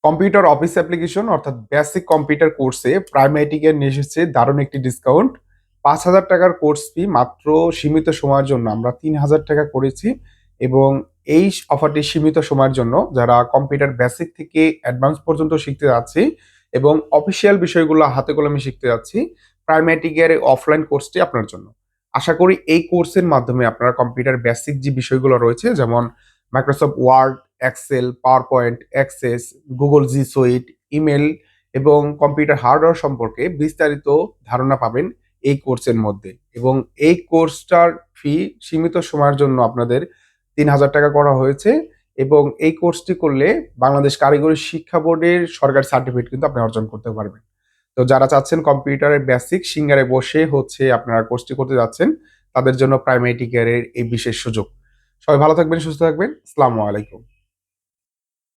Computer office application অর্থাৎ basic computer কোর্সে প্রাইমেটিকের নিয়ে এসেছে দারুণ একটি ডিসকাউন্ট। ৫,০০০ টাকার কোর্স ফি মাত্র সীমিত সময়ের জন্য আমরা ৩,০০০ টাকা করেছি এবং এই অফারটি সীমিত সময়ের জন্য যারা কম্পিউটার বেসিক থেকে অ্যাডভান্স পর্যন্ত শিখতে যাচ্ছি এবং অফিসিয়াল বিষয়গুলো হাতে কলমে শিখতে যাচ্ছি। প্রাইমেটিকের অফলাইন কোর্সটি আপনার জন্য। আশা করি এই কোর্সের মাধ্যমে আপনারা কম্পিউটার বেসিক যে বিষয়গুলো রয়েছে যেমন Microsoft Word, Excel, PowerPoint, Access, Google G Suite, email এবং কম্পিউটার হার্ডওয়্যার সম্পর্কে বিস্তারিত ধারণা পাবেন এই কোর্সের মধ্যে এবং এই কোর্সটার ফি সীমিত সময়ের জন্য আপনাদের ৩,০০০ টাকা করা হয়েছে এবং এই কোর্সটি করলে বাংলাদেশ কারিগরি শিক্ষা বোর্ডের সরকারি সার্টিফিকেট কিন্তু আপনি অর্জন করতে পারবেন। তো যারা চাচ্ছেন কম্পিউটারের বেসিক সিঙ্গারে বসে আপনারা কোর্সটি করতে যাচ্ছেন, তাদের জন্য প্রাইমেটিকেয়ারের এই বিশেষ সুযোগ। সবাই ভালো থাকবেন, সুস্থ থাকবেন। আসসালামু আলাইকুম।